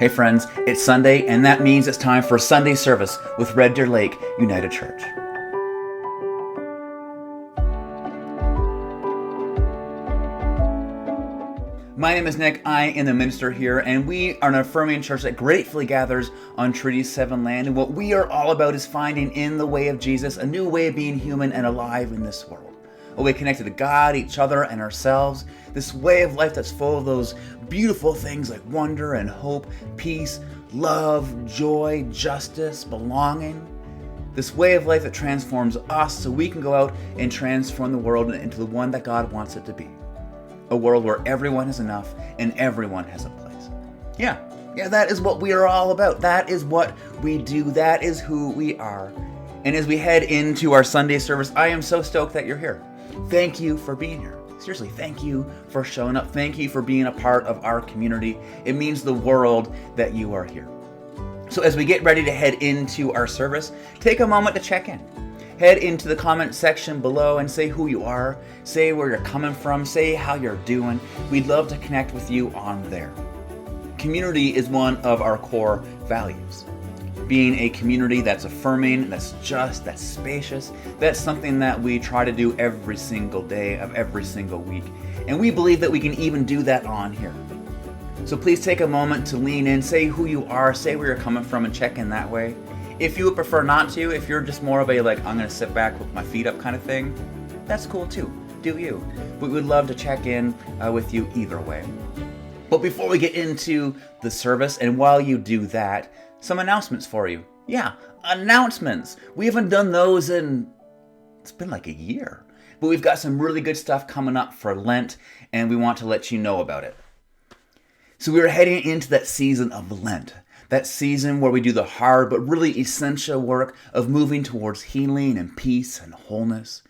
Hey friends, it's Sunday, and that means it's time for Sunday service with Red Deer Lake United Church. My name is Nick, I am the minister here, and we are an affirming church that gratefully gathers on Treaty 7 land, and what we are all about is finding in the way of Jesus a new way of being human and alive in this world. A way connected to God, each other, and ourselves. This way of life that's full of those beautiful things like wonder and hope, peace, love, joy, justice, belonging. This way of life that transforms us so we can go out and transform the world into the one that God wants it to be. A world where everyone has enough and everyone has a place. Yeah, that is what we are all about. That is what we do. That is who we are. And as we head into our Sunday service, I am so stoked that you're here. Thank you for being here. Seriously, thank you for showing up. Thank you for being a part of our community. It means the world that you are here. So as we get ready to head into our service, take a moment to check in. Head into the comment section below and say who you are, say where you're coming from, say how you're doing. We'd love to connect with you on there. Community is one of our core values. Being a community that's affirming, that's just, that's spacious, that's something that we try to do every single day of every single week. And we believe that we can even do that on here. So please take a moment to lean in, say who you are, say where you're coming from, and check in that way. If you would prefer not to, if you're just more of a I'm going to sit back with my feet up kind of thing, that's cool too. Do you. We would love to check in with you either way. But before we get into the service, and while you do that, some announcements for you. Yeah, announcements. We haven't done those it's been like a year. But we've got some really good stuff coming up for Lent, and we want to let you know about it. So we're heading into that season of Lent. That season where we do the hard but really essential work of moving towards healing and peace and wholeness.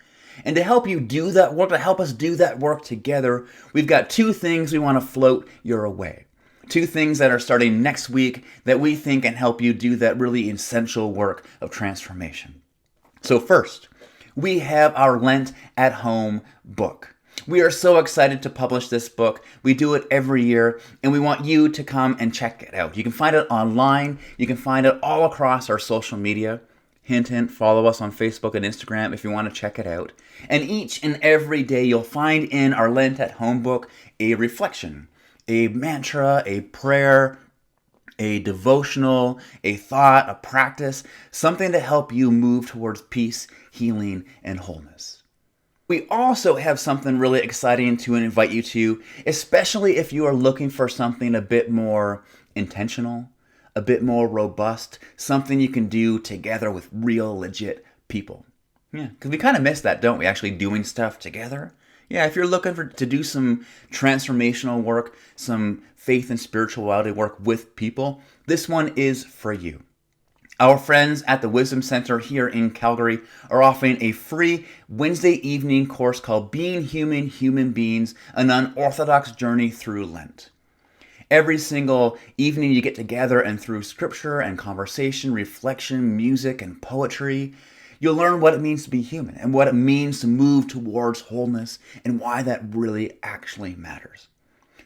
And to help you do that work, to help us do that work together, we've got two things we want to float your way. Two things that are starting next week that we think can help you do that really essential work of transformation. So first, we have our Lent at Home book. We are so excited to publish this book. We do it every year, and we want you to come and check it out. You can find it online. You can find it all across our social media. Hint, hint, follow us on Facebook and Instagram if you want to check it out. And each and every day, you'll find in our Lent at Home book a reflection, a mantra, a prayer, a devotional, a thought, a practice, something to help you move towards peace, healing, and wholeness. We also have something really exciting to invite you to, especially if you are looking for something a bit more intentional, a bit more robust, something you can do together with real, legit people. Yeah, because we kind of miss that, don't we? Actually doing stuff together. Yeah, if you're looking to do some transformational work, some faith and spirituality work with people, this one is for you. Our friends at the Wisdom Center here in Calgary are offering a free Wednesday evening course called Being Human, Human Beings, an Unorthodox Journey Through Lent. Every single evening you get together, and through scripture and conversation, reflection, music, and poetry, you'll learn what it means to be human and what it means to move towards wholeness and why that really actually matters.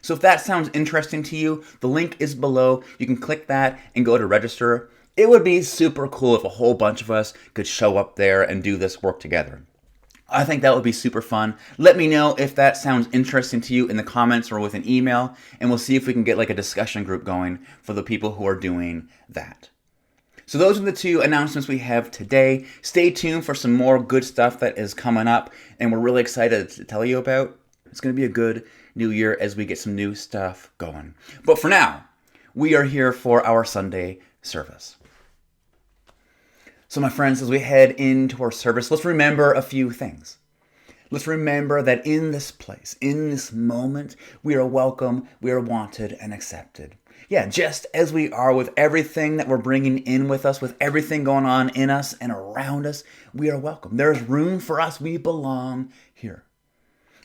So if that sounds interesting to you, the link is below. You can click that and go to register. It would be super cool if a whole bunch of us could show up there and do this work together. I think that would be super fun. Let me know if that sounds interesting to you in the comments or with an email, and we'll see if we can get a discussion group going for the people who are doing that. So those are the two announcements we have today. Stay tuned for some more good stuff that is coming up, and we're really excited to tell you about. It's going to be a good new year as we get some new stuff going. But for now, we are here for our Sunday service. So my friends, as we head into our service, let's remember a few things. Let's remember that in this place, in this moment, we are welcome, we are wanted and accepted. Yeah, just as we are, with everything that we're bringing in with us, with everything going on in us and around us, we are welcome. There's room for us. We belong here.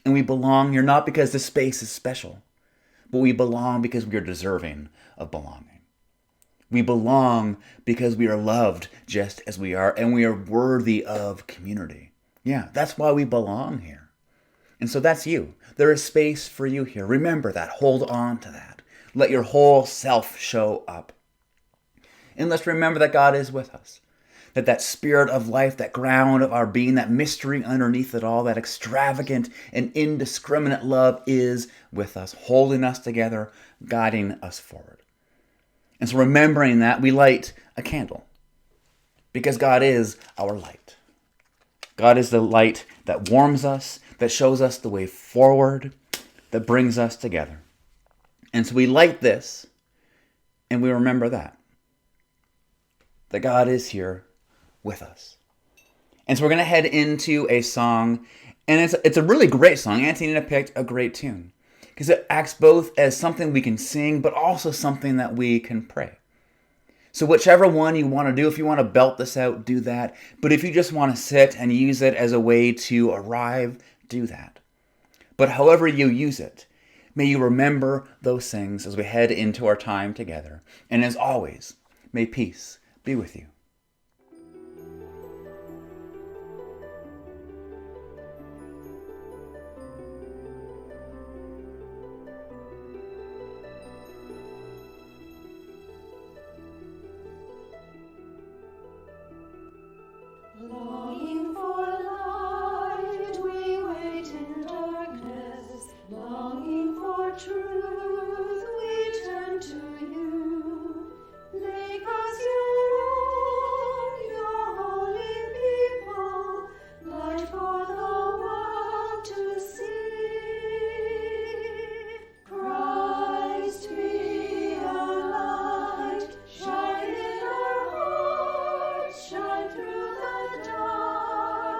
And we belong here not because this space is special, but we belong because we are deserving of belonging. We belong because we are loved just as we are, and we are worthy of community. Yeah, that's why we belong here. And so that's you. There is space for you here. Remember that. Hold on to that. Let your whole self show up. And let's remember that God is with us. That spirit of life, that ground of our being, that mystery underneath it all, that extravagant and indiscriminate love is with us, holding us together, guiding us forward. And so remembering that, we light a candle because God is our light. God is the light that warms us, that shows us the way forward, that brings us together. And so we light this and we remember that God is here with us. And so we're going to head into a song, and it's a really great song. Antonina picked a great tune because it acts both as something we can sing, but also something that we can pray. So whichever one you want to do, if you want to belt this out, do that. But if you just want to sit and use it as a way to arrive, do that. But however you use it, may you remember those things as we head into our time together. And as always, may peace be with you. Longing for light, we wait in darkness. Longing for truth, we turn to you. Make us your own, your holy people, light for the world to see. Christ be our light, shine in our hearts, shine through the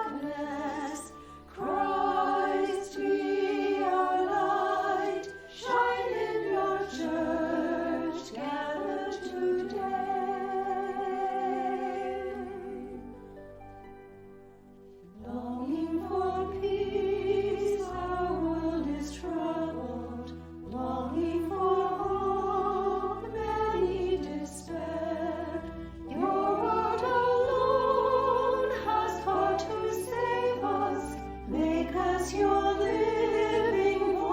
darkness. Christ be our light, shine in your church gathered today. Longing for peace, our world is troubled. Longing for hope, many despair. Your word alone has power to save us. Make us your living voice.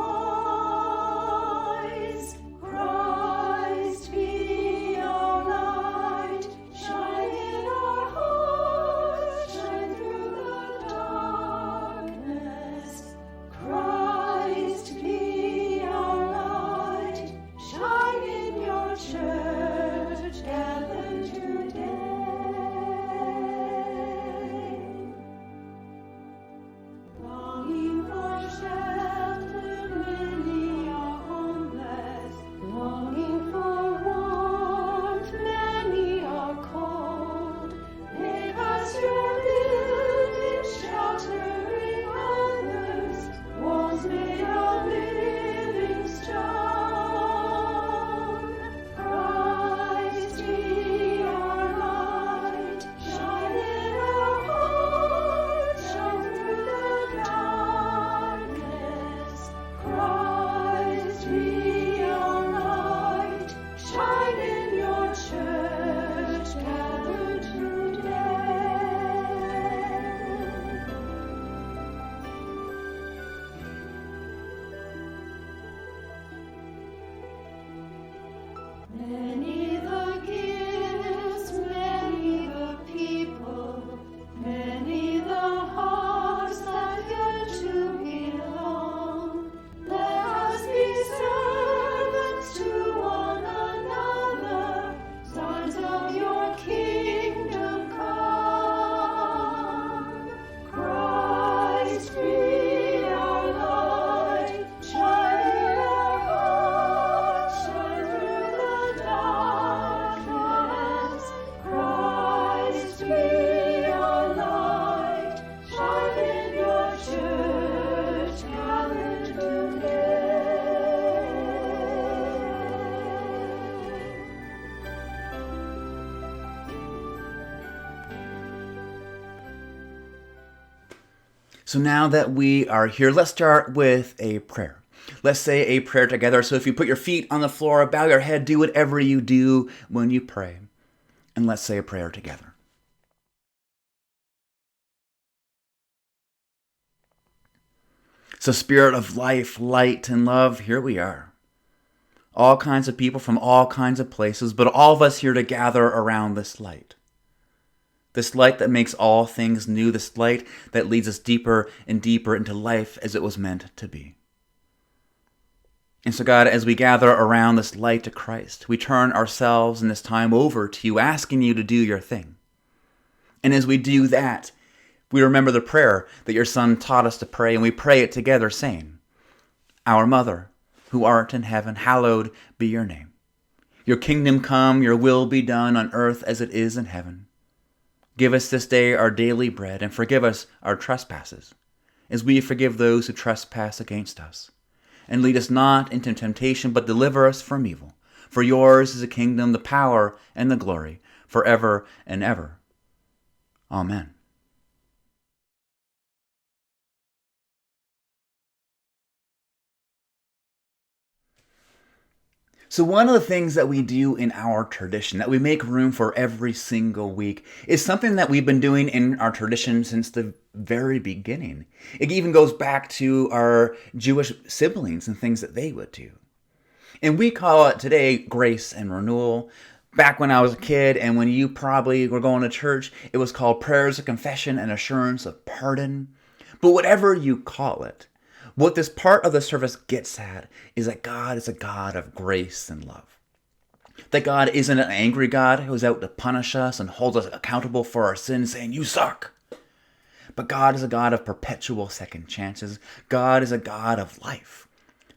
Christ be our light. Shine in our hearts. Shine through the darkness. Christ be our light. Shine in your church gathered today. Longing for shelter, many are homeless. Longing for warmth, many are cold. Make us your building, sheltering others. Walls made of living stone. Christ be our light. Shine in our hearts. Shine through the darkness. Christ be our light. Shine in your church gathered today. Many the gifts, many the people, many the hearts that yearn to belong. Let us be servants to one another, sons of your kingdom come. Christ be our light, shine in our hearts, shine through the darkness. Christ be our light, shine in your church gathered today. So now that we are here, let's start with a prayer. Let's say a prayer together. So if you put your feet on the floor, bow your head, do whatever you do when you pray. And let's say a prayer together. So Spirit of life, light, and love, here we are. all kinds of people from all kinds of places, but all of us here to gather around this light. This light that makes all things new, this light that leads us deeper and deeper into life as it was meant to be. And so, God, as we gather around this light to Christ, we turn ourselves in this time over to you, asking you to do your thing. And as we do that, we remember the prayer that your Son taught us to pray, and we pray it together, saying, Our Mother, who art in heaven, hallowed be your name. Your kingdom come, your will be done on earth as it is in heaven. Give us this day our daily bread, and forgive us our trespasses, as we forgive those who trespass against us. And lead us not into temptation, but deliver us from evil. For yours is the kingdom, the power, and the glory, forever and ever. Amen. So one of the things that we do in our tradition, that we make room for every single week, is something that we've been doing in our tradition since the very beginning. It even goes back to our Jewish siblings and things that they would do. And we call it today grace and renewal. Back when I was a kid and when you probably were going to church, it was called prayers of confession and assurance of pardon. But whatever you call it, what this part of the service gets at is that God is a God of grace and love. That God isn't an angry God who's out to punish us and hold us accountable for our sins, saying, you suck. But God is a God of perpetual second chances. God is a God of life.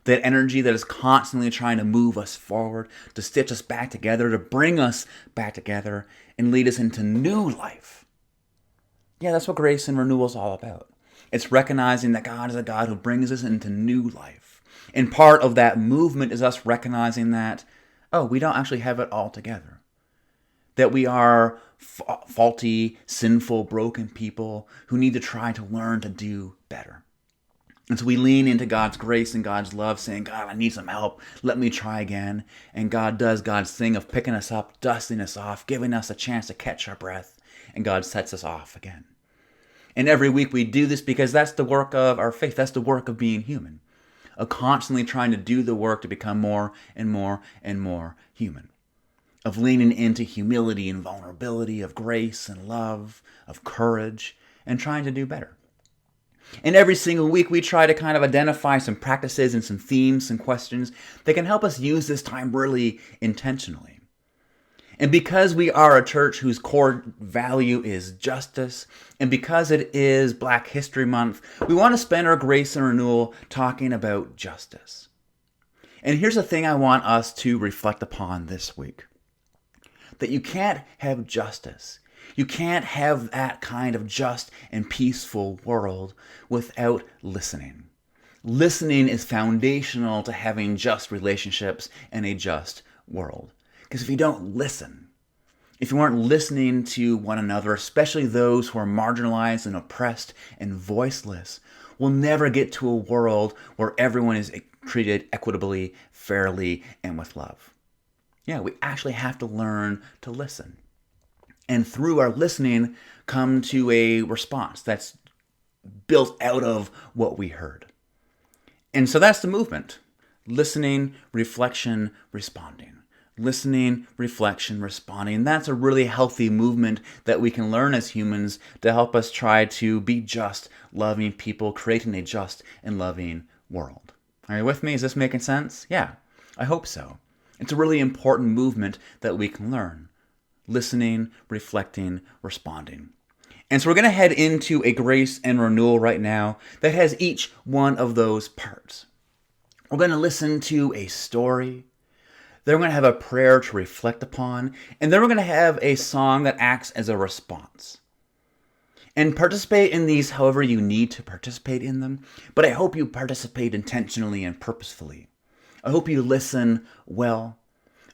That energy that is constantly trying to move us forward, to stitch us back together, to bring us back together, and lead us into new life. Yeah, that's what grace and renewal is all about. It's recognizing that God is a God who brings us into new life. And part of that movement is us recognizing that, we don't actually have it all together. That we are faulty, sinful, broken people who need to try to learn to do better. And so we lean into God's grace and God's love, saying, God, I need some help. Let me try again. And God does God's thing of picking us up, dusting us off, giving us a chance to catch our breath. And God sets us off again. And every week we do this because that's the work of our faith. That's the work of being human. Of constantly trying to do the work to become more and more and more human. Of leaning into humility and vulnerability, of grace and love, of courage, and trying to do better. And every single week we try to kind of identify some practices and some themes and questions that can help us use this time really intentionally. And because we are a church whose core value is justice, and because it is Black History Month, we want to spend our grace and renewal talking about justice. And here's the thing I want us to reflect upon this week. That you can't have justice. You can't have that kind of just and peaceful world without listening. Listening is foundational to having just relationships and a just world. Because if you don't listen, if you aren't listening to one another, especially those who are marginalized and oppressed and voiceless, we'll never get to a world where everyone is treated equitably, fairly, and with love. Yeah, we actually have to learn to listen. And through our listening, come to a response that's built out of what we heard. And so that's the movement. Listening, reflection, responding. Listening, reflection, responding. That's a really healthy movement that we can learn as humans to help us try to be just, loving people, creating a just and loving world. Are you with me? Is this making sense? Yeah, I hope so. It's a really important movement that we can learn. Listening, reflecting, responding. And so we're going to head into a grace and renewal right now that has each one of those parts. We're going to listen to a story. Then we're going to have a prayer to reflect upon. And then we're going to have a song that acts as a response. And participate in these however you need to participate in them. But I hope you participate intentionally and purposefully. I hope you listen well.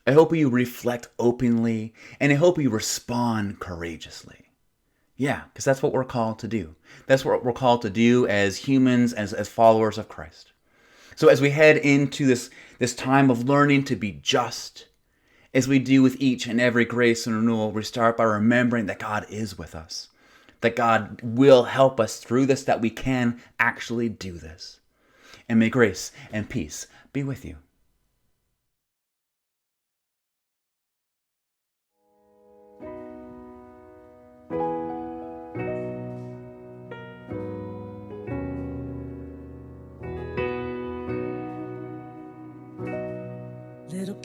I hope you reflect openly. And I hope you respond courageously. Yeah, because that's what we're called to do. That's what we're called to do as humans, as followers of Christ. So as we head into this time of learning to be just, as we do with each and every grace and renewal, we start by remembering that God is with us, that God will help us through this, that we can actually do this. And may grace and peace be with you.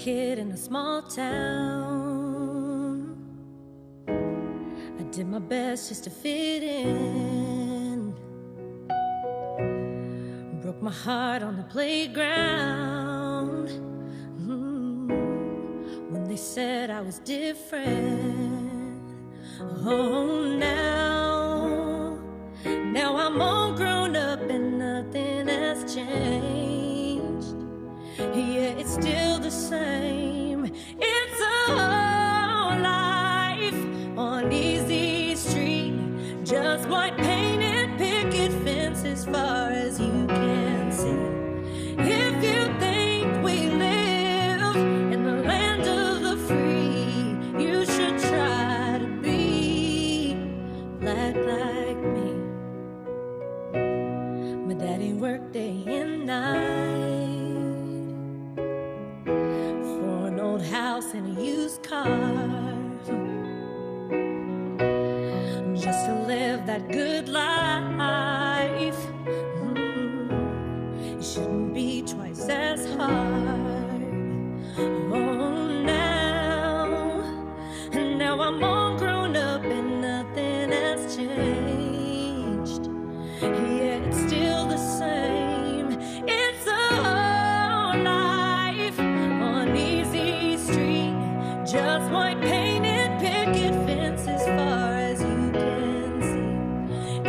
kid in a small town. I did my best just to fit in. Broke my heart on the playground. When they said I was different. Oh, now I'm all grown up and nothing has changed. Yeah, it's still the same. It's a whole life on easy street, just white painted picket fence as far as you can see. If you think we live in the land of the free, you should try to be black like me. My daddy worked day and night for an old house and a used car, just to live that good life. It shouldn't be twice as hard. Oh, now I'm all grown up and nothing has changed. Yeah, it's still the same. It's a whole life on easy street, just white painted picket fence as far as you can see.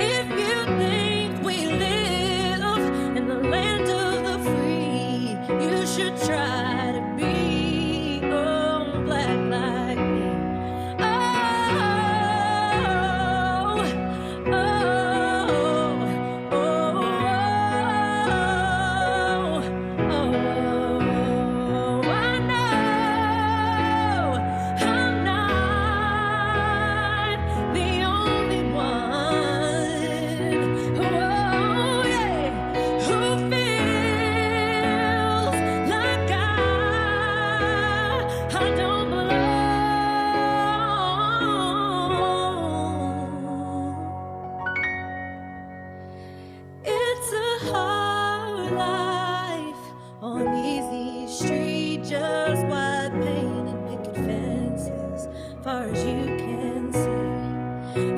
If you think we live in the land of the free, you should try to be black like me. Far as you can see.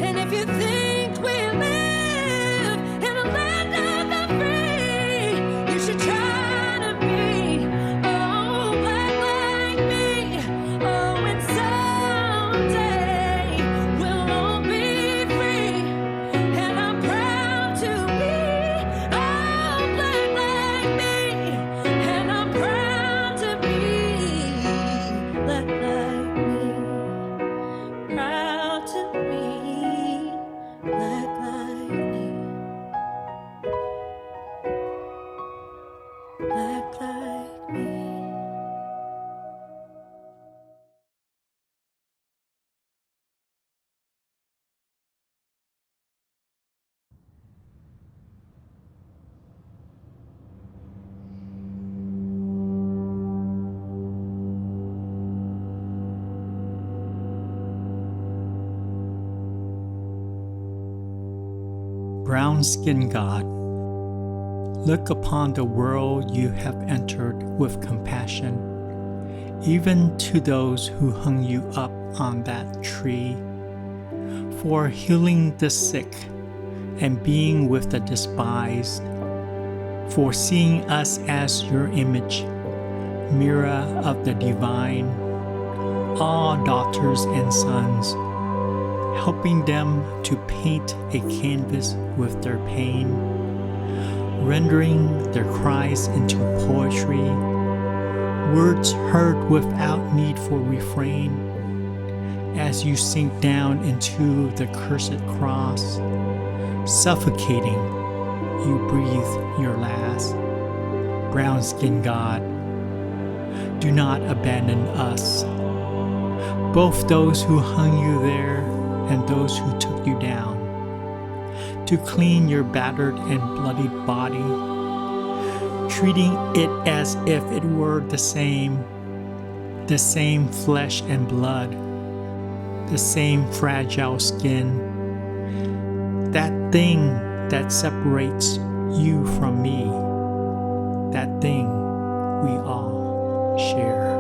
And if you think we live in a land of the free, you should try to be black like me. Oh, and someday we'll all be free, and I'm proud to be black like me, and I'm proud to be black like me. Proud to be black like me. Black like me. Brown-skinned God, look upon the world you have entered with compassion, even to those who hung you up on that tree, for healing the sick and being with the despised, for seeing us as your image, mirror of the divine, all daughters and sons, helping them to paint a canvas with their pain, rendering their cries into poetry, words heard without need for refrain. As you sink down into the cursed cross, suffocating, you breathe your last. Brown-skinned God, do not abandon us, both those who hung you there and those who took you down, to clean your battered and bloodied body, treating it as if it were the same flesh and blood, the same fragile skin, that thing that separates you from me, that thing we all share.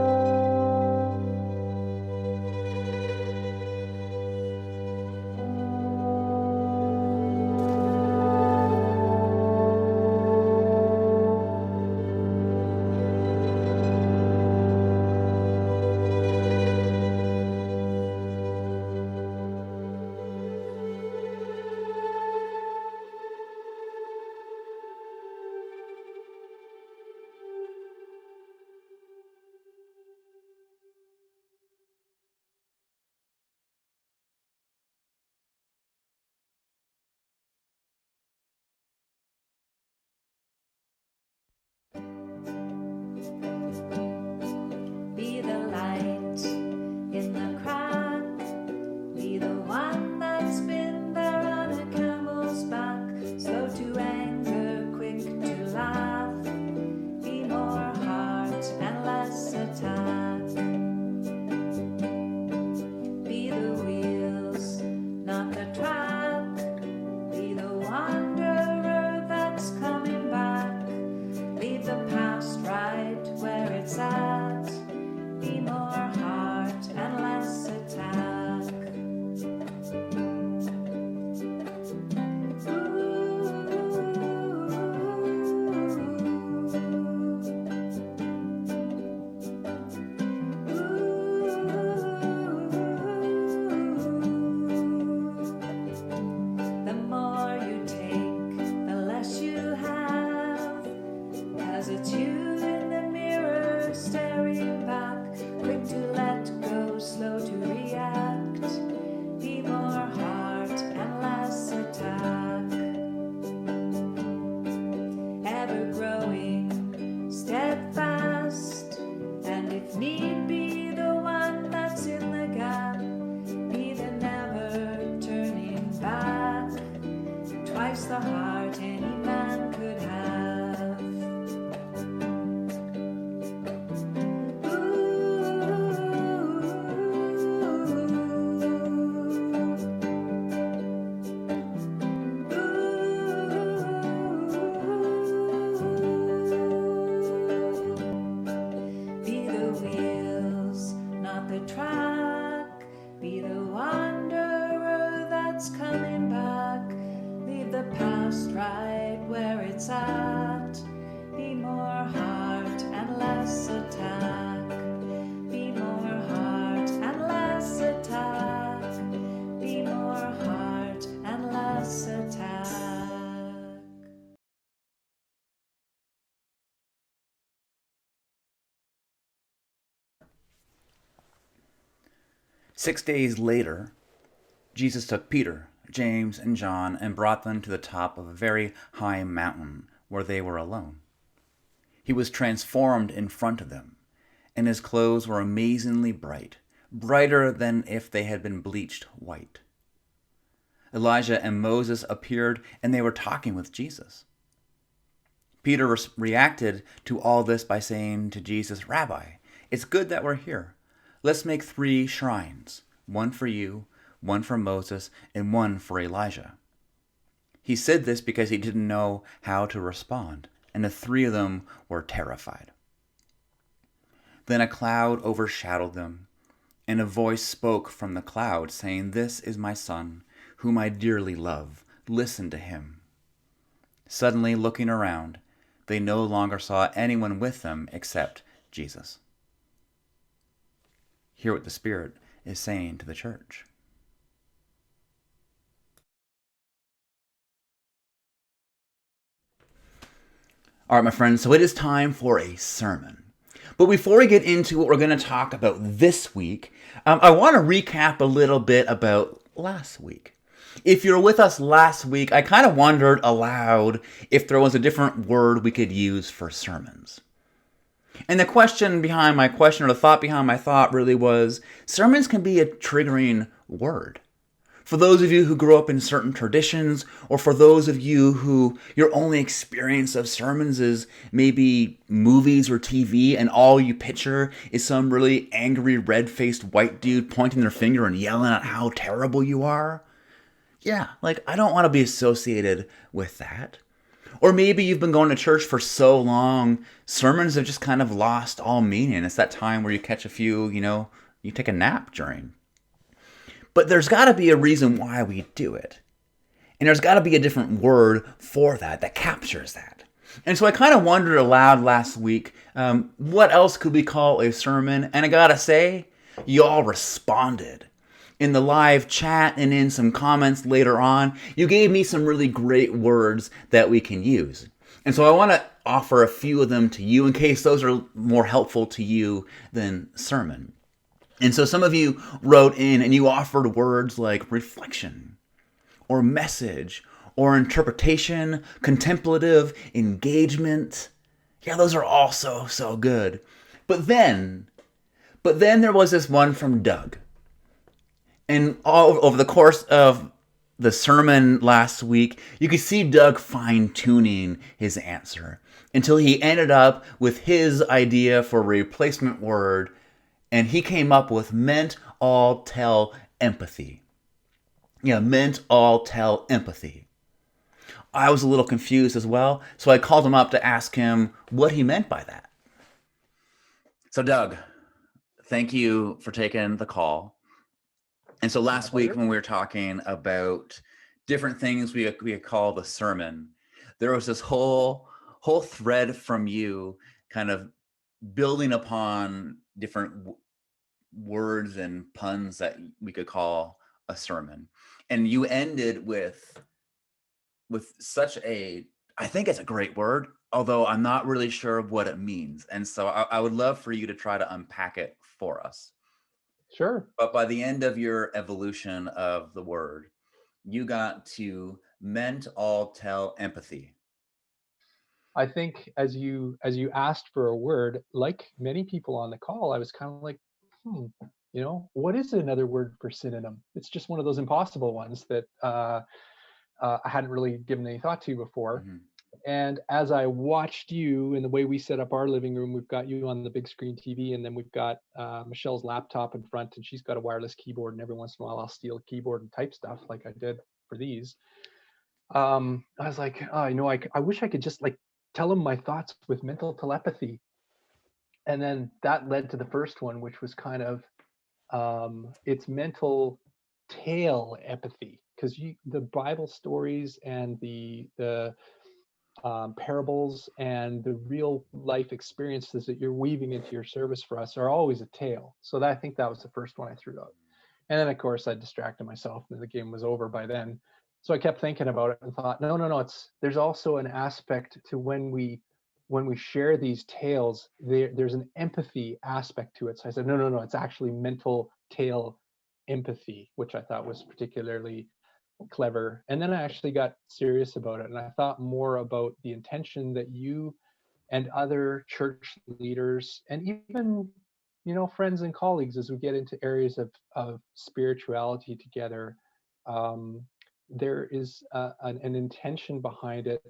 twice the heart any man could have. Be the wheels, not the track. Be the wanderer that's coming back. Leave the past right where it's at. Be more heart and less attack. Be more heart and less attack. Be more heart and less attack. 6 days later, Jesus took Peter, James, and John and brought them to the top of a very high mountain where they were alone. He was transformed in front of them, and his clothes were amazingly bright, brighter than if they had been bleached white. Elijah and Moses appeared, and they were talking with Jesus. Peter reacted to all this by saying to Jesus, "Rabbi, it's good that we're here. Let's make 3 shrines, one for you, one for Moses, and one for Elijah." He said this because he didn't know how to respond, and the 3 of them were terrified. Then a cloud overshadowed them, and a voice spoke from the cloud, saying, "This is my son, whom I dearly love. Listen to him." Suddenly, looking around, they no longer saw anyone with them except Jesus. Hear what the Spirit is saying to the church. All right, my friends, so it is time for a sermon. But before we get into what we're going to talk about this week, I want to recap a little bit about last week. If you're with us last week, I kind of wondered aloud if there was a different word we could use for sermons. And the question behind my question, or the thought behind my thought, really was, sermons can be a triggering word. For those of you who grew up in certain traditions, or for those of you who your only experience of sermons is maybe movies or TV, and all you picture is some really angry, red-faced white dude pointing their finger and yelling at how terrible you are. Yeah, I don't want to be associated with that. Or maybe you've been going to church for so long, sermons have just kind of lost all meaning. It's that time where you catch a few, you take a nap during. But there's got to be a reason why we do it. And there's got to be a different word for that captures that. And so I kind of wondered aloud last week, what else could we call a sermon? And I got to say, you all responded. In the live chat and in some comments later on, you gave me some really great words that we can use. And so I want to offer a few of them to you in case those are more helpful to you than sermon. And so some of you wrote in and you offered words like reflection, or message, or interpretation, contemplative, engagement. Yeah, those are all so good. But then there was this one from Doug. And all over the course of the sermon last week, you could see Doug fine-tuning his answer until he ended up with his idea for a replacement word, and he came up with meant all tell empathy. Yeah, meant all tell empathy. I was a little confused as well, so I called him up to ask him what he meant by that. So Doug, thank you for taking the call. And so last week when we were talking about different things we could call the sermon, there was this whole thread from you kind of building upon different words and puns that we could call a sermon. And you ended with such I think it's a great word, although I'm not really sure what it means. And so I would love for you to try to unpack it for us. Sure. But by the end of your evolution of the word, you got to meant all tell empathy. I think as you asked for a word, like many people on the call, I was kind of like, what is another word for synonym? It's just one of those impossible ones that I hadn't really given any thought to before. Mhm. And as I watched you and the way we set up our living room, we've got you on the big screen TV, and then we've got Michelle's laptop in front, and she's got a wireless keyboard. And every once in a while, I'll steal a keyboard and type stuff like I did for these. I was like, oh, I wish I could just like tell them my thoughts with mental telepathy. And then that led to the first one, which was kind of it's mental tail empathy, because the Bible stories and the parables and the real life experiences that you're weaving into your service for us are always a tale. So I think that was the first one I threw out. And then of course I distracted myself and the game was over by then. So I kept thinking about it and thought, no, there's also an aspect to when we share these tales, there's an empathy aspect to it. So I said, no, it's actually mental tail empathy, which I thought was particularly clever. And then I actually got serious about it, and I thought more about the intention that you and other church leaders and even friends and colleagues, as we get into areas of spirituality together, there is an intention behind it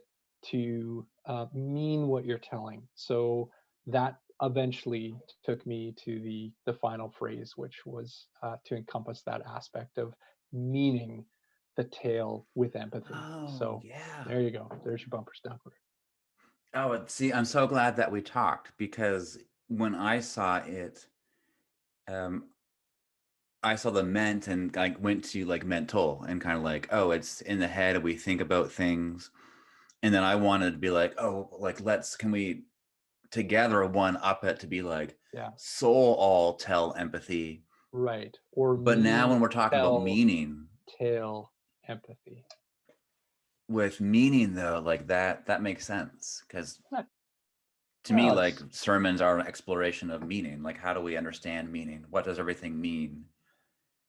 to mean what you're telling. So that eventually took me to the final phrase, which was to encompass that aspect of meaning the tale with empathy. Oh, So yeah. there you go. There's your bumper sticker. Oh, see, I'm so glad that we talked, because when I saw it, I saw the ment and like went to like mental and kind of like, oh, it's in the head. We think about things. And then I wanted to be like, oh, like, can we together one up it to be like Yeah. soul all tell empathy. Right. Or But now when we're talking about tell meaning, tale empathy. with meaning though, like that makes sense, because to me, Well, like sermons are an exploration of meaning. Like, how do we understand meaning? What does everything mean?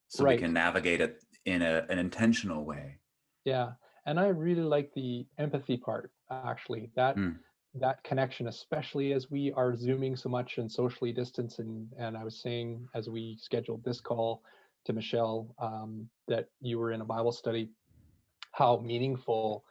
So we right. can navigate it in an intentional way. Yeah. And I really like the empathy part, actually. That connection, especially as we are zooming so much and socially distanced. And I was saying, as we scheduled this call to Michelle, that you were in a Bible study, how meaningful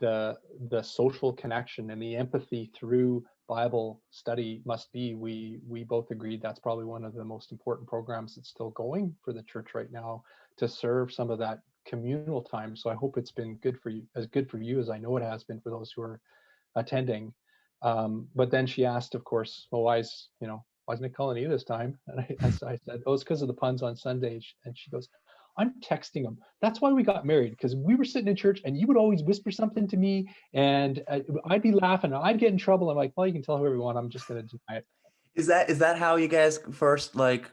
the social connection and the empathy through Bible study must be. We both agreed that's probably one of the most important programs that's still going for the church right now, to serve some of that communal time. So I hope it's been good for you as I know it has been for those who are attending. But then she asked, of course, well, why isn't it calling you this time? And I said, oh, it's because of the puns on Sunday. And she goes, I'm texting him. That's why we got married, because we were sitting in church and you would always whisper something to me and I'd be laughing and I'd get in trouble. I'm like, well, you can tell whoever you want. I'm just going to deny it. Is that how you guys first like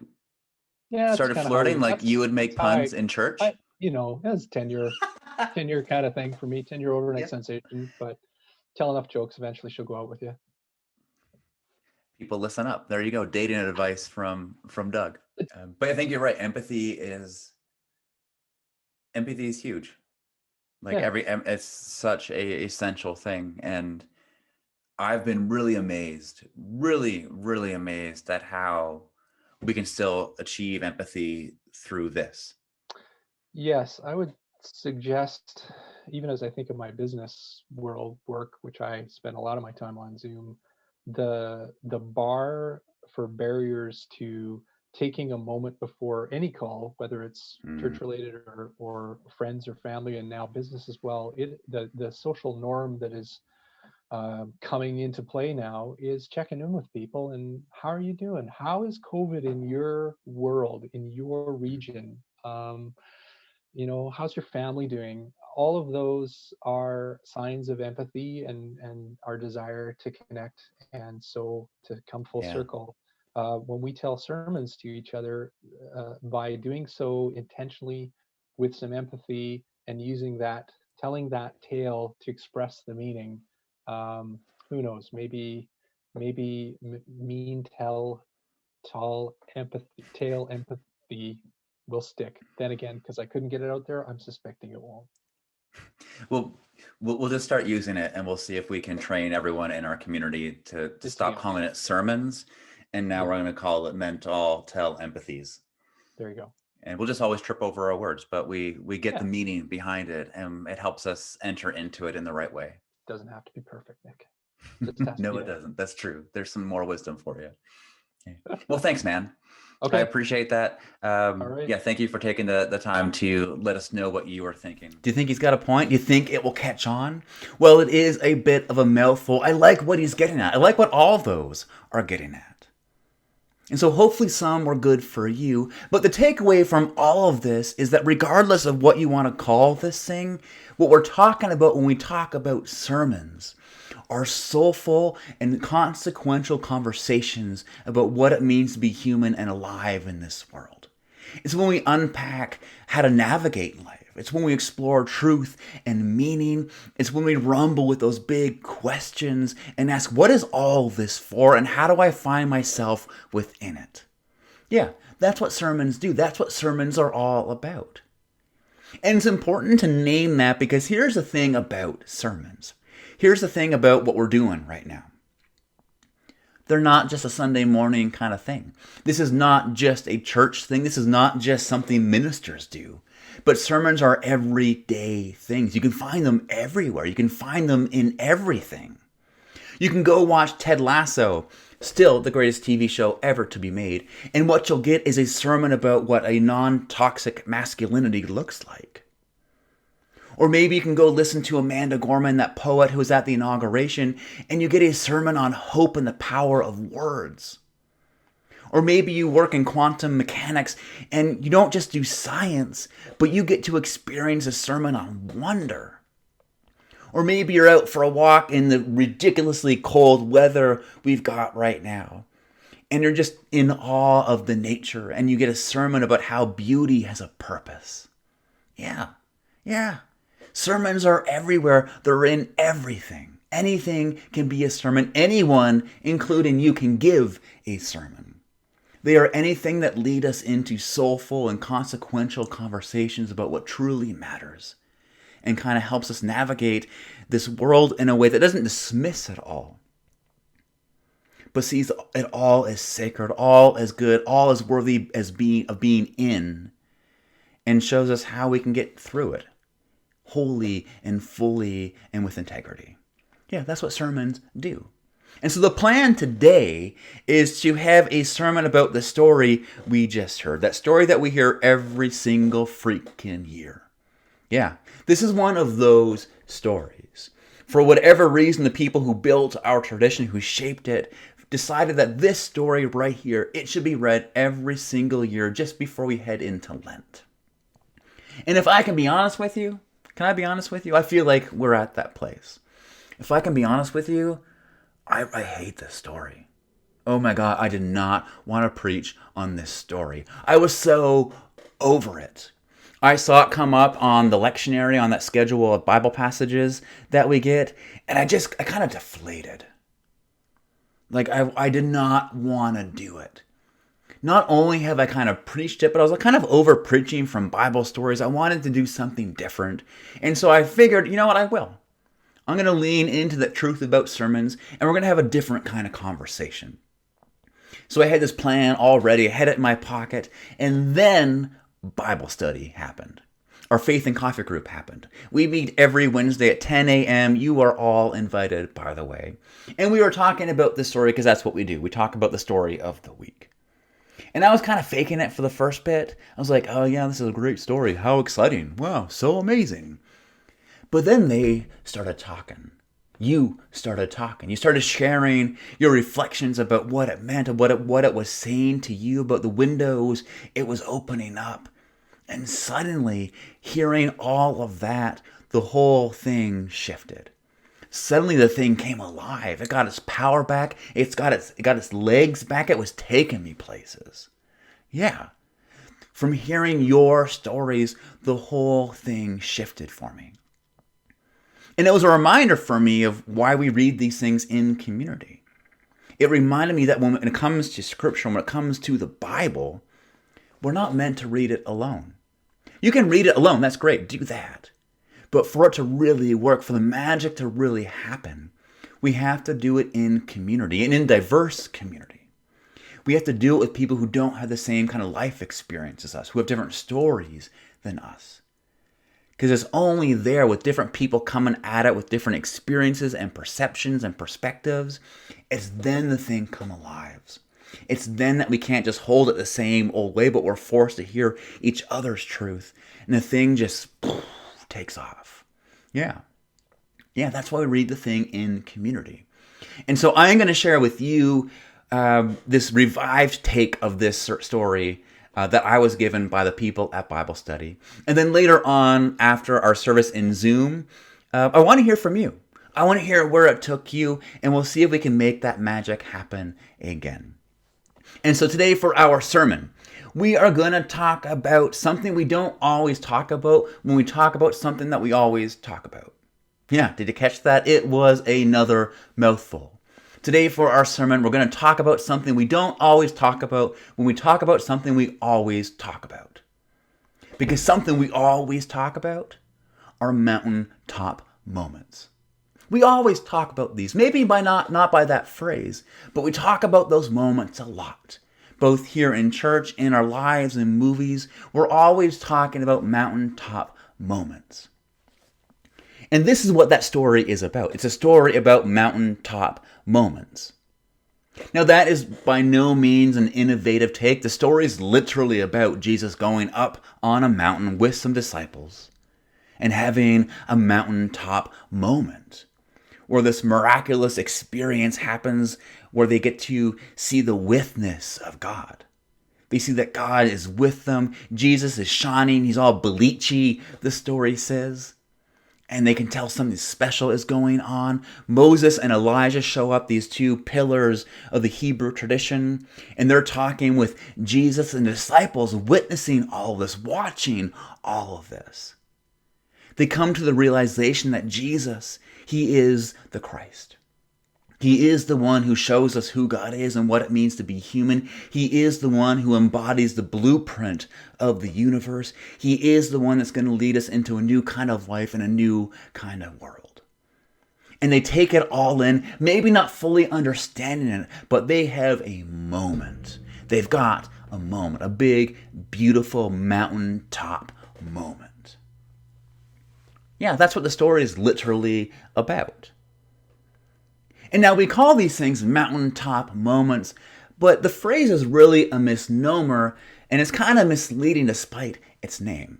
started flirting? Like you would make puns in church? It was 10-year kind of thing for me, 10-year overnight sensation, but tell enough jokes, eventually she'll go out with you. People listen up. There you go. Dating advice from Doug. But I think you're right. Empathy is huge. Like it's such a essential thing. And I've been really amazed at how we can still achieve empathy through this. Yes, I would suggest, even as I think of my business world work, which I spend a lot of my time on Zoom, the bar for barriers to taking a moment before any call, whether it's church related or friends or family, and now business as well, the social norm that is coming into play now is checking in with people and how are you doing? How is COVID in your world, in your region? How's your family doing? All of those are signs of empathy and our desire to connect. And so to come full circle, when we tell sermons to each other, by doing so intentionally with some empathy and telling that tale to express the meaning, who knows, maybe mean tall empathy will stick. Then again, because I couldn't get it out there, I'm suspecting it won't. Well, we'll just start using it, and we'll see if we can train everyone in our community to stop calling it sermons, and now we're going to call it mental tell empathies. There you go. And we'll just always trip over our words, but we get Yeah. the meaning behind it, and it helps us enter into it in the right way. Doesn't have to be perfect, Nick. Just has to No, be it there. doesn't. That's true. There's some more wisdom for you. Okay. Well, thanks, man. I Okay. appreciate that. right. Yeah, thank you for taking the time to let us know what you were thinking. Do you think he's got a point? Do you think it will catch on? Well, it is a bit of a mouthful. I like what he's getting at. I like what all of those are getting at. And so hopefully some were good for you. But the takeaway from all of this is that regardless of what you want to call this thing, what we're talking about when we talk about sermons are soulful and consequential conversations about what it means to be human and alive in this world. It's when we unpack how to navigate life. It's when we explore truth and meaning. It's when we rumble with those big questions and ask, what is all this for, and how do I find myself within it? Yeah, that's what sermons do. That's what sermons are all about. And it's important to name that because here's the thing about sermons. Here's the thing about what we're doing right now. They're not just a Sunday morning kind of thing. This is not just a church thing. This is not just something ministers do. But sermons are everyday things. You can find them everywhere. You can find them in everything. You can go watch Ted Lasso, still the greatest TV show ever to be made, and what you'll get is a sermon about what a non-toxic masculinity looks like. Or maybe you can go listen to Amanda Gorman, that poet who was at the inauguration, and you get a sermon on hope and the power of words. Or maybe you work in quantum mechanics and you don't just do science, but you get to experience a sermon on wonder. Or maybe you're out for a walk in the ridiculously cold weather we've got right now, and you're just in awe of the nature, and you get a sermon about how beauty has a purpose. Yeah. Sermons are everywhere. They're in everything. Anything can be a sermon. Anyone, including you, can give a sermon. They are anything that lead us into soulful and consequential conversations about what truly matters, and kind of helps us navigate this world in a way that doesn't dismiss it all, but sees it all as sacred, all as good, all as worthy of being in, and shows us how we can get through it wholly and fully and with integrity. Yeah, that's what sermons do. And so the plan today is to have a sermon about the story we just heard. That story that we hear every single freaking year. Yeah, this is one of those stories. For whatever reason, the people who built our tradition, who shaped it, decided that this story right here, it should be read every single year just before we head into Lent. And if I can be honest with you, can I be honest with you? I feel like we're at that place. If I can be honest with you, I hate this story. Oh my God, I did not want to preach on this story. I was so over it. I saw it come up on the lectionary, on that schedule of Bible passages that we get, and I kind of deflated. Like, I did not want to do it. Not only have I kind of preached it, but I was kind of over preaching from Bible stories. I wanted to do something different. And so I figured, you know what, I will. I'm going to lean into the truth about sermons, and we're going to have a different kind of conversation. So I had this plan already. I had it in my pocket, and then Bible study happened. Our Faith and Coffee group happened. We meet every Wednesday at 10 a.m. You are all invited, by the way. And we were talking about the story because that's what we do. We talk about the story of the week. And I was kind of faking it for the first bit. I was like, oh yeah, this is a great story. How exciting. Wow, so amazing. But then they started talking. You started talking. You started sharing your reflections about what it meant and what it was saying to you about the windows it was opening up. And suddenly, hearing all of that, the whole thing shifted. Suddenly the thing came alive. It got its power back. It got its legs back. It was taking me places. Yeah. From hearing your stories, the whole thing shifted for me. And it was a reminder for me of why we read these things in community. It reminded me that when it comes to Scripture, when it comes to the Bible, we're not meant to read it alone. You can read it alone. That's great. Do that. But for it to really work, for the magic to really happen, we have to do it in community and in diverse community. We have to do it with people who don't have the same kind of life experience as us, who have different stories than us. Because it's only there with different people coming at it with different experiences and perceptions and perspectives, it's then the thing come alive. It's then that we can't just hold it the same old way, but we're forced to hear each other's truth. And the thing just takes off. Yeah, that's why we read the thing in community. And so I'm going to share with you this revived take of this story that I was given by the people at Bible study. And then later on, after our service in Zoom, I want to hear from you. I want to hear where it took you, and we'll see if we can make that magic happen again. And so today for our sermon, we are going to talk about something we don't always talk about when we talk about something that we always talk about. Yeah, did you catch that? It was another mouthful. Today for our sermon, we're going to talk about something we don't always talk about when we talk about something we always talk about. Because something we always talk about are mountaintop moments. We always talk about these, maybe by not by that phrase, but we talk about those moments a lot. Both here in church, in our lives, in movies, we're always talking about mountaintop moments. And this is what that story is about. It's a story about mountaintop moments. Now, that is by no means an innovative take. The story is literally about Jesus going up on a mountain with some disciples and having a mountaintop moment where this miraculous experience happens, where they get to see the witness of God. They see that God is with them. Jesus is shining. He's all bleachy, the story says. And they can tell something special is going on. Moses and Elijah show up, these two pillars of the Hebrew tradition. And they're talking with Jesus and the disciples, witnessing all of this, watching all of this. They come to the realization that Jesus, he is the Christ. He is the one who shows us who God is and what it means to be human. He is the one who embodies the blueprint of the universe. He is the one that's going to lead us into a new kind of life and a new kind of world. And they take it all in, maybe not fully understanding it, but they have a moment. They've got a moment, a big, beautiful mountaintop moment. Yeah, that's what the story is literally about. And now we call these things mountaintop moments, but the phrase is really a misnomer, and it's kind of misleading despite its name.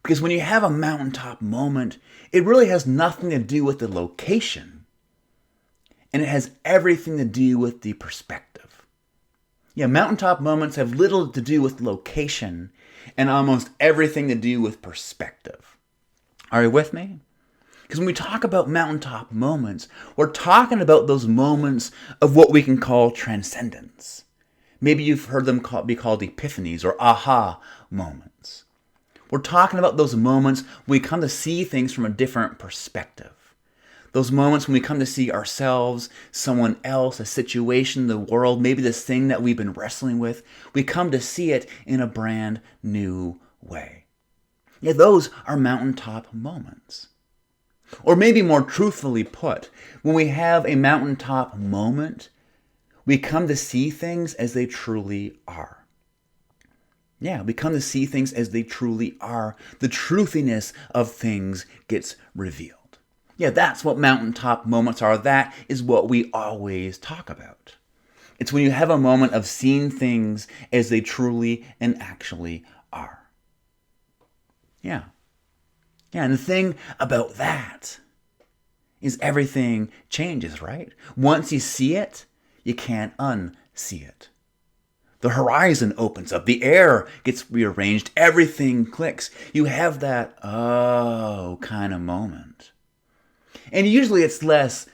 Because when you have a mountaintop moment, it really has nothing to do with the location, and it has everything to do with the perspective. Yeah, mountaintop moments have little to do with location, and almost everything to do with perspective. Are you with me? Because when we talk about mountaintop moments, we're talking about those moments of what we can call transcendence. Maybe you've heard them be called epiphanies or aha moments. We're talking about those moments when we come to see things from a different perspective. Those moments when we come to see ourselves, someone else, a situation, the world, maybe this thing that we've been wrestling with. We come to see it in a brand new way. Yeah, those are mountaintop moments. Or maybe more truthfully put, when we have a mountaintop moment, we come to see things as they truly are. Yeah, we come to see things as they truly are. The truthiness of things gets revealed. Yeah, that's what mountaintop moments are. That is what we always talk about. It's when you have a moment of seeing things as they truly and actually are. Yeah, and the thing about that is everything changes, right? Once you see it, you can't unsee it. The horizon opens up, the air gets rearranged, everything clicks. You have that oh kind of moment. And usually it's less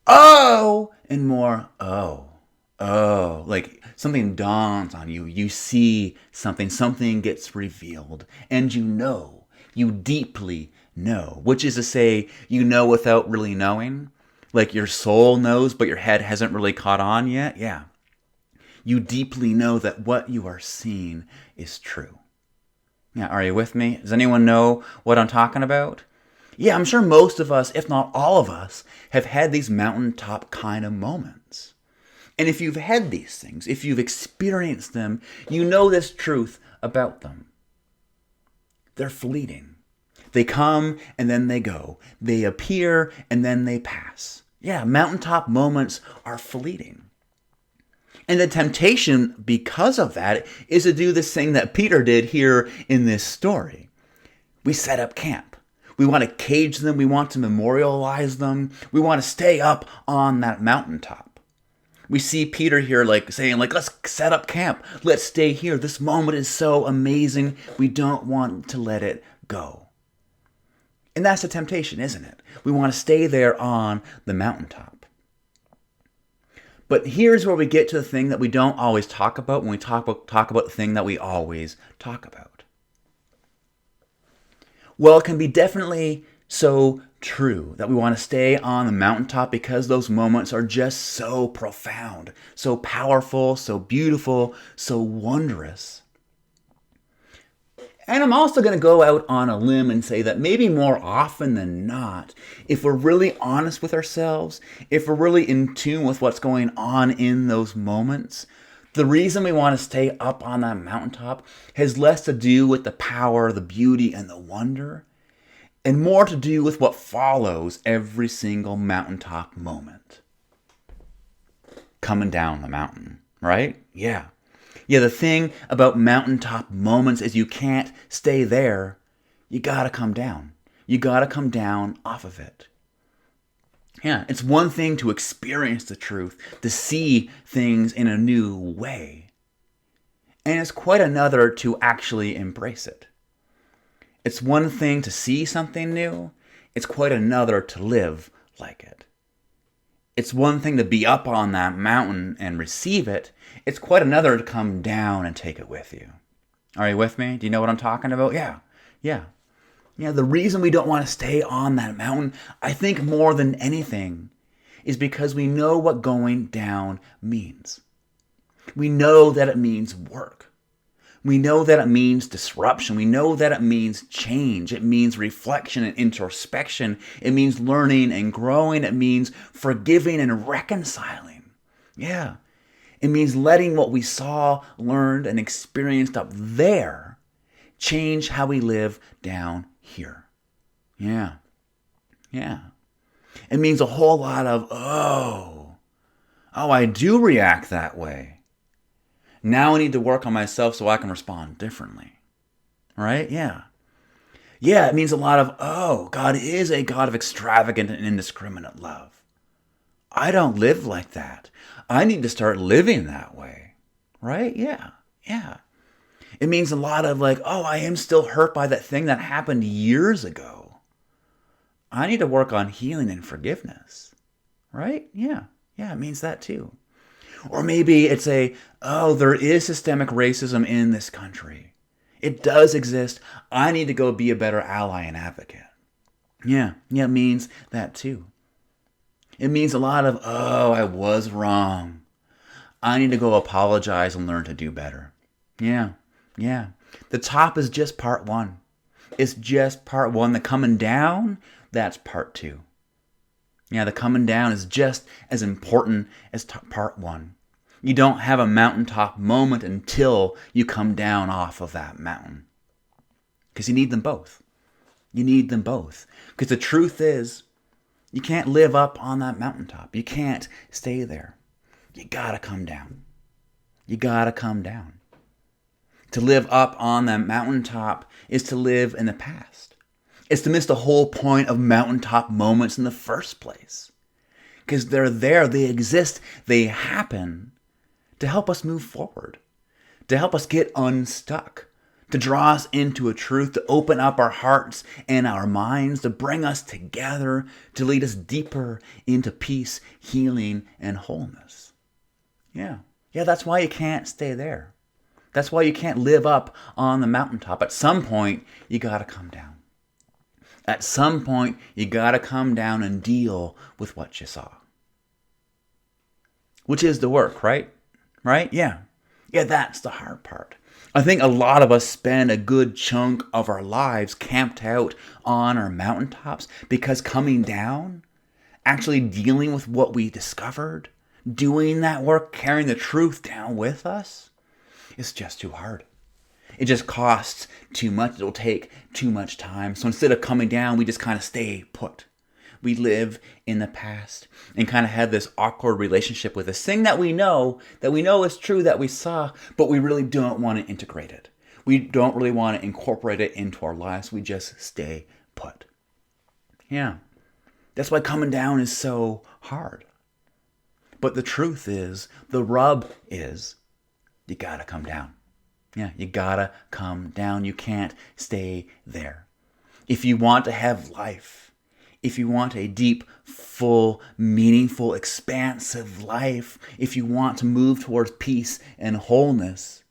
oh and more oh, like something dawns on you. You see something gets revealed, and you deeply know, which is to say, you know without really knowing. Like your soul knows, but your head hasn't really caught on yet. Yeah. You deeply know that what you are seeing is true. Yeah, are you with me? Does anyone know what I'm talking about? Yeah, I'm sure most of us, if not all of us, have had these mountaintop kind of moments. And if you've had these things, if you've experienced them, you know this truth about them. They're fleeting. They come and then they go. They appear and then they pass. Yeah, mountaintop moments are fleeting. And the temptation because of that is to do this thing that Peter did here in this story. We set up camp. We want to cage them. We want to memorialize them. We want to stay up on that mountaintop. We see Peter here saying, let's set up camp. Let's stay here. This moment is so amazing. We don't want to let it go. And that's the temptation, isn't it? We want to stay there on the mountaintop. But here's where we get to the thing that we don't always talk about when we talk about the thing that we always talk about. Well, it can be definitely so true that we want to stay on the mountaintop because those moments are just so profound, so powerful, so beautiful, so wondrous. And I'm also going to go out on a limb and say that maybe more often than not, if we're really honest with ourselves, if we're really in tune with what's going on in those moments, the reason we want to stay up on that mountaintop has less to do with the power, the beauty, and the wonder, and more to do with what follows every single mountaintop moment. Coming down the mountain, right? Yeah. Yeah, the thing about mountaintop moments is you can't stay there. You gotta come down. You gotta come down off of it. Yeah, it's one thing to experience the truth, to see things in a new way. And it's quite another to actually embrace it. It's one thing to see something new. It's quite another to live like it. It's one thing to be up on that mountain and receive it. It's quite another to come down and take it with you. Are you with me? Do you know what I'm talking about? Yeah. The reason we don't want to stay on that mountain, I think more than anything, is because we know what going down means. We know that it means work. We know that it means disruption. We know that it means change. It means reflection and introspection. It means learning and growing. It means forgiving and reconciling. Yeah. It means letting what we saw, learned, and experienced up there change how we live down here. Yeah. It means a whole lot of, I do react that way. Now I need to work on myself so I can respond differently. Right? Yeah, it means a lot of, God is a God of extravagant and indiscriminate love. I don't live like that. I need to start living that way. Right? Yeah. It means a lot of I am still hurt by that thing that happened years ago. I need to work on healing and forgiveness. Right? Yeah, it means that too. Or maybe it's there is systemic racism in this country. It does exist. I need to go be a better ally and advocate. Yeah, it means that too. It means a lot of, I was wrong. I need to go apologize and learn to do better. Yeah. The top is just part one. It's just part one. The coming down, that's part two. Yeah, the coming down is just as important as part one. You don't have a mountaintop moment until you come down off of that mountain. Because you need them both. Because the truth is, you can't live up on that mountaintop. You can't stay there. You gotta come down. To live up on that mountaintop is to live in the past. It's to miss the whole point of mountaintop moments in the first place. Because they're there, they exist, they happen to help us move forward, to help us get unstuck, to draw us into a truth, to open up our hearts and our minds, to bring us together, to lead us deeper into peace, healing, and wholeness. Yeah, that's why you can't stay there. That's why you can't live up on the mountaintop. At some point, you gotta come down. At some point, you gotta come down and deal with what you saw. Which is the work, right? Right? Yeah, that's the hard part. I think a lot of us spend a good chunk of our lives camped out on our mountaintops because coming down, actually dealing with what we discovered, doing that work, carrying the truth down with us, it's just too hard. It just costs too much. It'll take too much time. So instead of coming down, we just kind of stay put. We live in the past and kind of have this awkward relationship with this thing that we know is true, that we saw, but we really don't want to integrate it. We don't really want to incorporate it into our lives. We just stay put. Yeah. That's why coming down is so hard. But the truth is, the rub is, you gotta come down. Yeah, you gotta come down. You can't stay there. If you want to have life, if you want a deep, full, meaningful, expansive life, if you want to move towards peace and wholeness,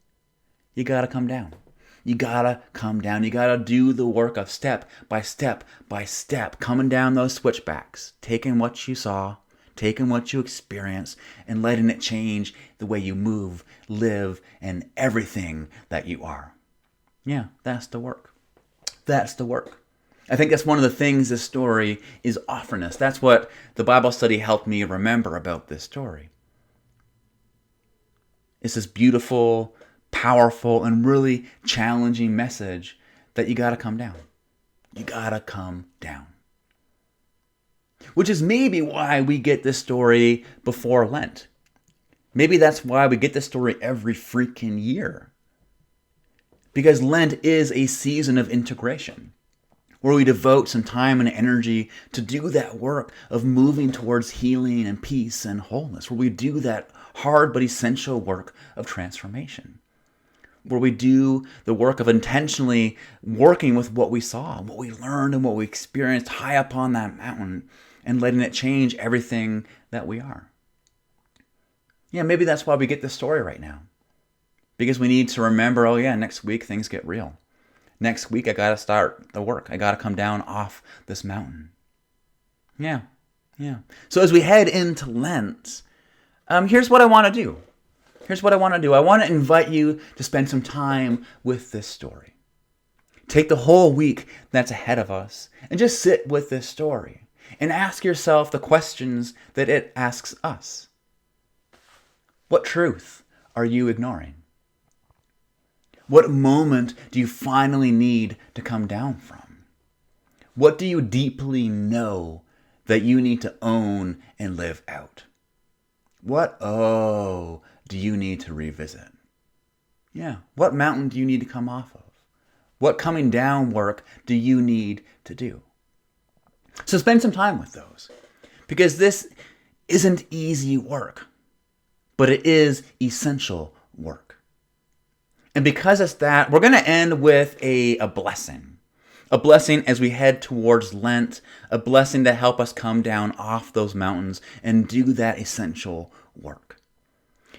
you gotta come down. You gotta come down. You gotta do the work of step by step by step, coming down those switchbacks, taking what you saw, taking what you experienced, and letting it change the way you move, live, and everything that you are. Yeah, that's the work. That's the work. I think that's one of the things this story is offering us. That's what the Bible study helped me remember about this story. It's this beautiful, powerful, and really challenging message that you gotta come down. You gotta come down. Which is maybe why we get this story before Lent. Maybe that's why we get this story every freaking year. Because Lent is a season of integration, where we devote some time and energy to do that work of moving towards healing and peace and wholeness, where we do that hard but essential work of transformation, where we do the work of intentionally working with what we saw, what we learned, and what we experienced high up on that mountain, and letting it change everything that we are. Yeah, maybe that's why we get this story right now. Because we need to remember, oh yeah, next week things get real. Next week I gotta start the work. I gotta come down off this mountain. Yeah. So as we head into Lent, here's what I want to do. I want to invite you to spend some time with this story. Take the whole week that's ahead of us and just sit with this story and ask yourself the questions that it asks us. What truth are you ignoring? What moment do you finally need to come down from? What do you deeply know that you need to own and live out? What do you need to revisit? Yeah, what mountain do you need to come off of? What coming down work do you need to do? So spend some time with those, because this isn't easy work, but it is essential work. And because it's that, we're going to end with a blessing. A blessing as we head towards Lent, a blessing to help us come down off those mountains and do that essential work.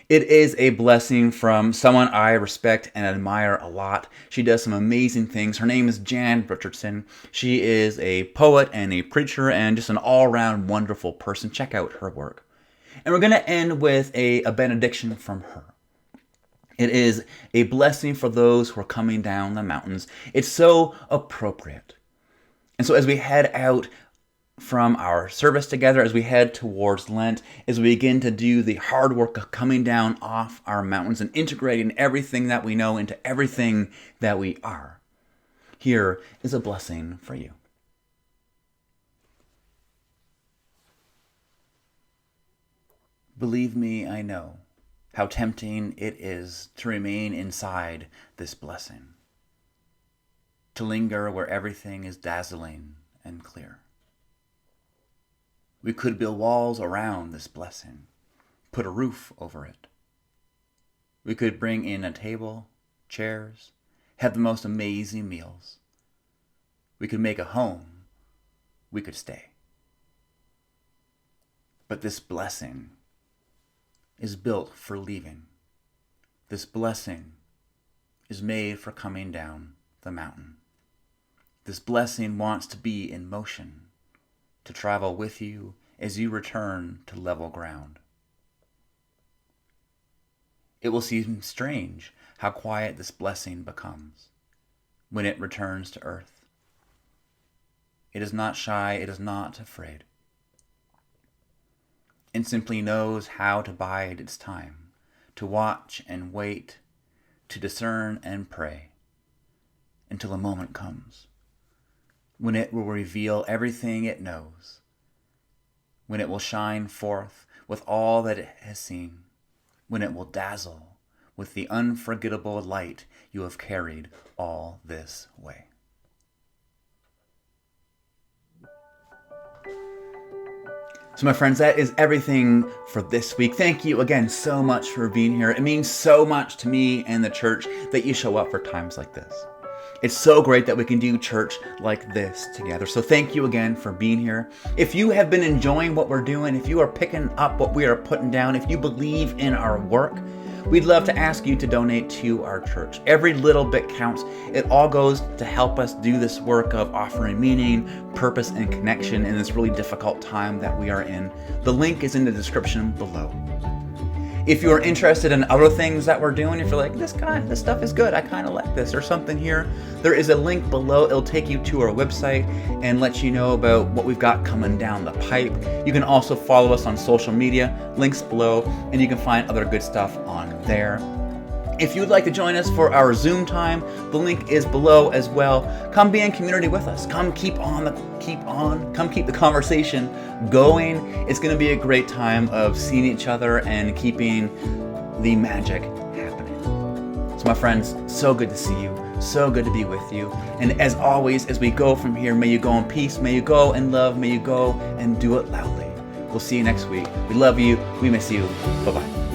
It is a blessing from someone I respect and admire a lot. She does some amazing things. Her name is Jan Richardson. She is a poet and a preacher and just an all-around wonderful person. Check out her work. And we're going to end with a benediction from her. It is a blessing for those who are coming down the mountains. It's so appropriate. And so as we head out from our service together, as we head towards Lent, as we begin to do the hard work of coming down off our mountains and integrating everything that we know into everything that we are, here is a blessing for you. Believe me, I know how tempting it is to remain inside this blessing, to linger where everything is dazzling and clear. We could build walls around this blessing, put a roof over it. We could bring in a table, chairs, have the most amazing meals. We could make a home. We could stay. But this blessing is built for leaving. This blessing is made for coming down the mountain. This blessing wants to be in motion, to travel with you as you return to level ground. It will seem strange how quiet this blessing becomes when it returns to earth. It is not shy, it is not afraid. and simply knows how to bide its time, to watch and wait, to discern and pray, until a moment comes when it will reveal everything it knows, when it will shine forth with all that it has seen, when it will dazzle with the unforgettable light you have carried all this way. So my friends, that is everything for this week. Thank you again so much for being here. It means so much to me and the church that you show up for times like this. It's so great that we can do church like this together. So thank you again for being here. If you have been enjoying what we're doing, if you are picking up what we are putting down, if you believe in our work, we'd love to ask you to donate to our church. Every little bit counts. It all goes to help us do this work of offering meaning, purpose, and connection in this really difficult time that we are in. The link is in the description below. If you're interested in other things that we're doing, if you're like, this stuff is good, I kind of like this, or something here, there is a link below. It'll take you to our website and let you know about what we've got coming down the pipe. You can also follow us on social media, links below, and you can find other good stuff on there. If you'd like to join us for our Zoom time, the link is below as well. Come be in community with us. Come keep the conversation going. It's going to be a great time of seeing each other and keeping the magic happening. So my friends, so good to see you. So good to be with you. And as always, as we go from here, may you go in peace. May you go in love. May you go and do it loudly. We'll see you next week. We love you. We miss you. Bye-bye.